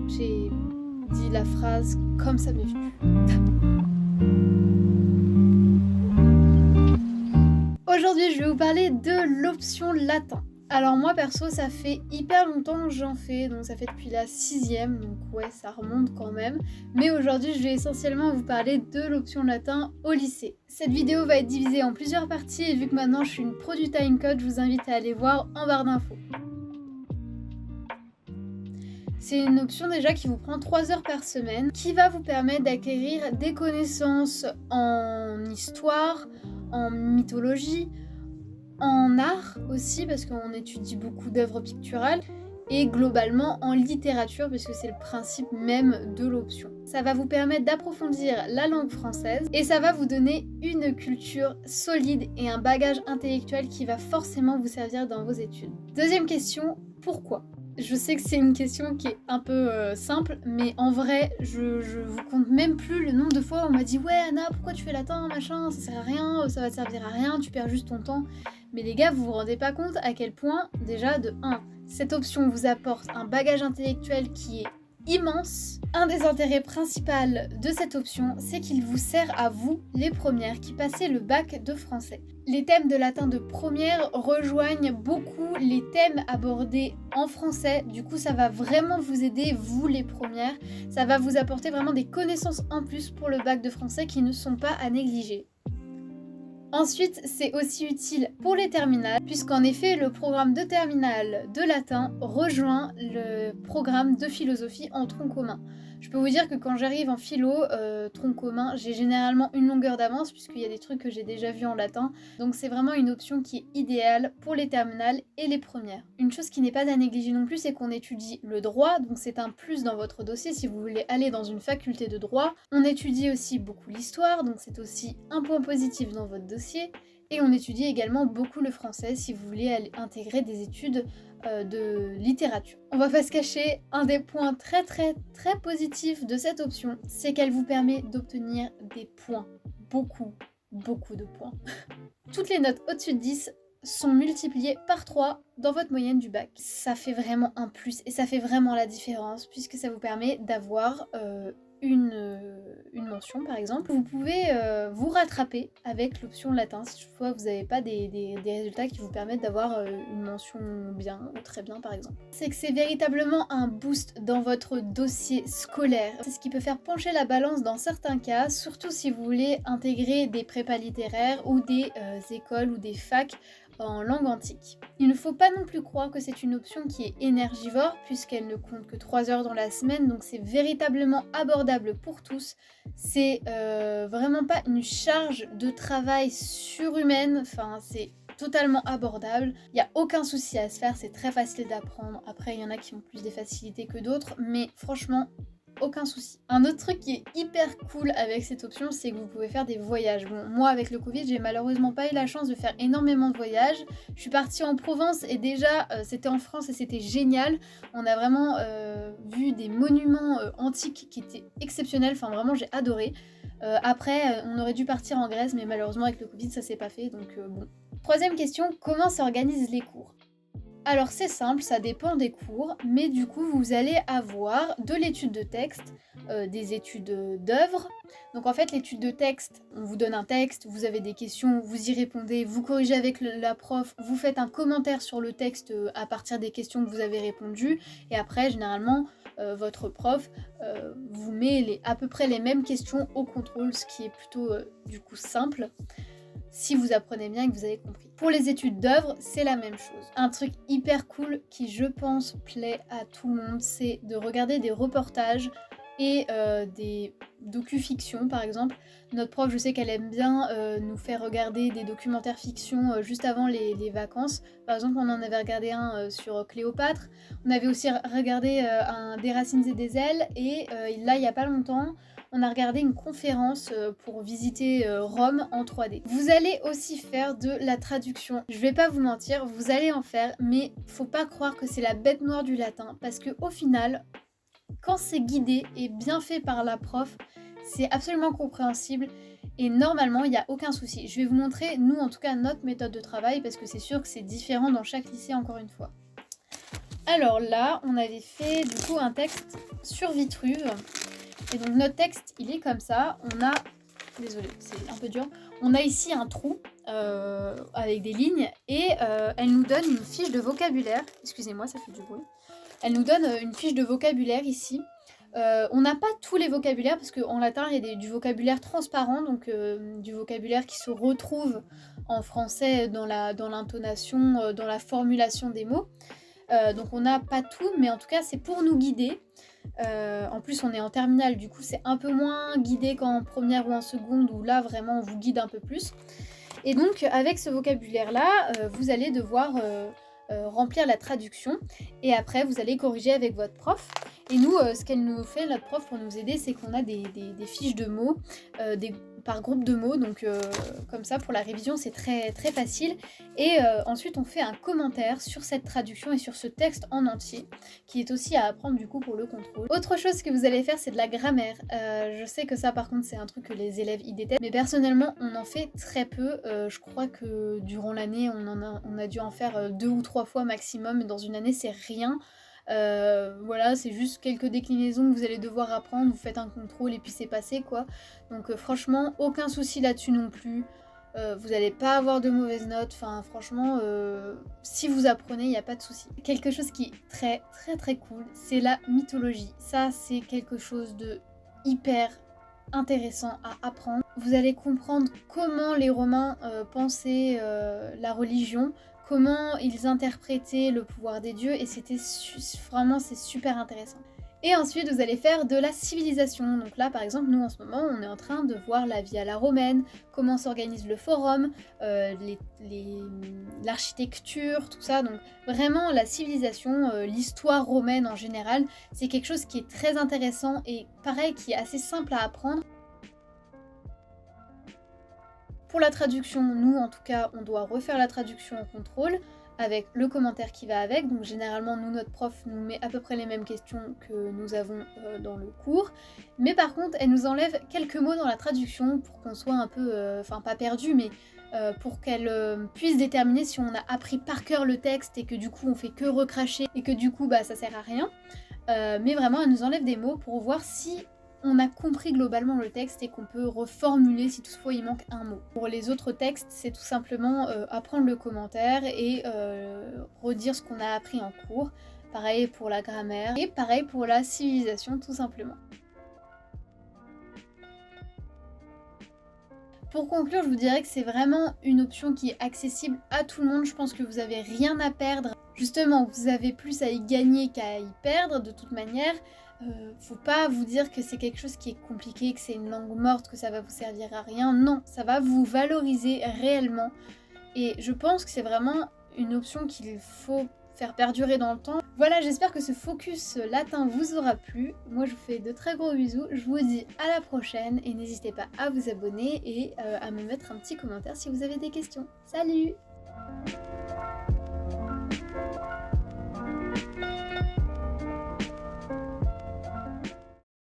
J'ai dit la phrase comme ça m'est venu. Aujourd'hui, je vais vous parler de l'option latin. Alors moi perso, ça fait hyper longtemps que j'en fais, donc ça fait depuis la 6e, donc ouais, ça remonte quand même. Mais aujourd'hui, je vais essentiellement vous parler de l'option latin au lycée. Cette vidéo va être divisée en plusieurs parties et vu que maintenant je suis une pro du timecode, je vous invite à aller voir en barre d'infos. C'est une option déjà qui vous prend 3 heures par semaine, qui va vous permettre d'acquérir des connaissances en histoire, en mythologie, en art aussi, parce qu'on étudie beaucoup d'œuvres picturales, et globalement en littérature, parce que c'est le principe même de l'option. Ça va vous permettre d'approfondir la langue française, et ça va vous donner une culture solide et un bagage intellectuel qui va forcément vous servir dans vos études. Deuxième question, pourquoi ? Je sais que c'est une question qui est un peu simple, mais en vrai, je vous compte même plus le nombre de fois où on m'a dit « Ouais Anna, pourquoi tu fais latin, machin, ça sert à rien, ça va te servir à rien, tu perds juste ton temps. » Mais les gars, vous vous rendez pas compte à quel point, déjà, de 1, cette option vous apporte un bagage intellectuel qui est immense. Un des intérêts principaux de cette option, c'est qu'il vous sert à vous, les premières, qui passez le bac de français. Les thèmes de latin de première rejoignent beaucoup les thèmes abordés en français, du coup ça va vraiment vous aider, vous les premières, ça va vous apporter vraiment des connaissances en plus pour le bac de français qui ne sont pas à négliger. Ensuite, c'est aussi utile pour les terminales, puisqu'en effet, le programme de terminale de latin rejoint le programme de philosophie en tronc commun. Je peux vous dire que quand j'arrive en philo, tronc commun, j'ai généralement une longueur d'avance, puisqu'il y a des trucs que j'ai déjà vus en latin, donc c'est vraiment une option qui est idéale pour les terminales et les premières. Une chose qui n'est pas à négliger non plus, c'est qu'on étudie le droit, donc c'est un plus dans votre dossier si vous voulez aller dans une faculté de droit. On étudie aussi beaucoup l'histoire, donc c'est aussi un point positif dans votre dossier. Et on étudie également beaucoup le français si vous voulez aller intégrer des études de littérature. On va pas se cacher, un des points très positifs de cette option, c'est qu'elle vous permet d'obtenir des points. Beaucoup de points. Toutes les notes au-dessus de 10 sont multipliées par 3 dans votre moyenne du bac. Ça fait vraiment un plus et ça fait vraiment la différence puisque ça vous permet d'avoir une mention par exemple. Vous pouvez vous rattraper avec l'option latin si toutefois vous n'avez pas des résultats qui vous permettent d'avoir une mention bien ou très bien par exemple. C'est que c'est véritablement un boost dans votre dossier scolaire. C'est ce qui peut faire pencher la balance dans certains cas, surtout si vous voulez intégrer des prépas littéraires ou des écoles ou des facs en langue antique. Il ne faut pas non plus croire que c'est une option qui est énergivore puisqu'elle ne compte que 3 heures dans la semaine, donc c'est véritablement abordable pour tous. C'est vraiment pas une charge de travail surhumaine, enfin c'est totalement abordable. Il n'y a aucun souci à se faire, c'est très facile d'apprendre. Après il y en a qui ont plus des facilités que d'autres, mais franchement aucun souci. Un autre truc qui est hyper cool avec cette option, c'est que vous pouvez faire des voyages. Bon, moi avec le Covid, j'ai malheureusement pas eu la chance de faire énormément de voyages. Je suis partie en Provence et déjà c'était en France et c'était génial. On a vraiment vu des monuments antiques qui étaient exceptionnels. Enfin vraiment j'ai adoré. Après, on aurait dû partir en Grèce, mais malheureusement avec le Covid ça s'est pas fait. Donc bon. Troisième question, comment s'organisent les cours ? Alors c'est simple, ça dépend des cours, mais du coup vous allez avoir de l'étude de texte, des études d'œuvres. Donc en fait l'étude de texte, on vous donne un texte, vous avez des questions, vous y répondez, vous corrigez avec la prof, vous faites un commentaire sur le texte à partir des questions que vous avez répondues, et après généralement votre prof vous met à peu près les mêmes questions au contrôle, ce qui est plutôt du coup simple. Si vous apprenez bien et que vous avez compris. Pour les études d'œuvres, c'est la même chose. Un truc hyper cool qui, je pense, plaît à tout le monde, c'est de regarder des reportages et des docu-fictions, par exemple. Notre prof, je sais qu'elle aime bien nous faire regarder des documentaires fiction juste avant les vacances. Par exemple, on en avait regardé un sur Cléopâtre. On avait aussi regardé un des Racines et des ailes. Et là, il n'y a pas longtemps, on a regardé une conférence pour visiter Rome en 3D. Vous allez aussi faire de la traduction. Je vais pas vous mentir, vous allez en faire, mais faut pas croire que c'est la bête noire du latin, parce que au final, quand c'est guidé et bien fait par la prof, c'est absolument compréhensible et normalement il n'y a aucun souci. Je vais vous montrer, nous en tout cas, notre méthode de travail, parce que c'est sûr que c'est différent dans chaque lycée encore une fois. Alors là, on avait fait du coup un texte sur Vitruve. Et donc notre texte, il est comme ça. On a, désolée, c'est un peu dur. On a ici un trou avec des lignes et elle nous donne une fiche de vocabulaire. Excusez-moi, ça fait du bruit. Elle nous donne une fiche de vocabulaire ici. On n'a pas tous les vocabulaires parce qu'en latin il y a du vocabulaire transparent, donc du vocabulaire qui se retrouve en français dans l'intonation, dans la formulation des mots. Donc on n'a pas tout, mais en tout cas c'est pour nous guider. En plus on est en terminale, du coup c'est un peu moins guidé qu'en première ou en seconde, où là vraiment on vous guide un peu plus. Et donc avec ce vocabulaire là, vous allez devoir remplir la traduction et après vous allez corriger avec votre prof. Et nous, ce qu'elle nous fait, notre prof, pour nous aider, c'est qu'on a des fiches de mots par groupe de mots, donc comme ça pour la révision c'est très, très facile. Et ensuite on fait un commentaire sur cette traduction et sur ce texte en entier, qui est aussi à apprendre du coup pour le contrôle. Autre chose que vous allez faire, c'est de la grammaire. Je sais que ça par contre c'est un truc que les élèves y détestent, mais personnellement on en fait très peu. Je crois que durant l'année on a dû en faire 2 ou 3 fois maximum, et dans une année c'est rien. Voilà, c'est juste quelques déclinaisons que vous allez devoir apprendre, vous faites un contrôle et puis c'est passé quoi. Donc franchement, aucun souci là-dessus non plus. Vous n'allez pas avoir de mauvaises notes, enfin franchement, si vous apprenez, il n'y a pas de souci. Quelque chose qui est très très très cool, c'est la mythologie. Ça, c'est quelque chose de hyper intéressant à apprendre. Vous allez comprendre comment les Romains pensaient la religion, comment ils interprétaient le pouvoir des dieux, et vraiment c'est super intéressant. Et ensuite vous allez faire de la civilisation. Donc là par exemple nous en ce moment on est en train de voir la vie à la romaine, comment s'organise le forum, l'architecture, tout ça. Donc vraiment la civilisation, l'histoire romaine en général, c'est quelque chose qui est très intéressant et pareil qui est assez simple à apprendre. Pour la traduction, nous en tout cas, on doit refaire la traduction en contrôle avec le commentaire qui va avec. Donc généralement, nous, notre prof nous met à peu près les mêmes questions que nous avons dans le cours. Mais par contre, elle nous enlève quelques mots dans la traduction pour qu'on soit un peu, enfin pas perdu, mais pour qu'elle puisse déterminer si on a appris par cœur le texte et que du coup on fait que recracher et que du coup bah ça sert à rien. Mais vraiment, elle nous enlève des mots pour voir si on a compris globalement le texte et qu'on peut reformuler si toutefois il manque un mot. Pour les autres textes, c'est tout simplement apprendre le commentaire et redire ce qu'on a appris en cours. Pareil pour la grammaire et pareil pour la civilisation tout simplement. Pour conclure, je vous dirais que c'est vraiment une option qui est accessible à tout le monde. Je pense que vous n'avez rien à perdre. Justement, vous avez plus à y gagner qu'à y perdre de toute manière. Faut pas vous dire que c'est quelque chose qui est compliqué, que c'est une langue morte, que ça va vous servir à rien. Non, ça va vous valoriser réellement. Et je pense que c'est vraiment une option qu'il faut faire perdurer dans le temps. Voilà, j'espère que ce focus latin vous aura plu. Moi, je vous fais de très gros bisous. Je vous dis à la prochaine et n'hésitez pas à vous abonner et à me mettre un petit commentaire si vous avez des questions. Salut!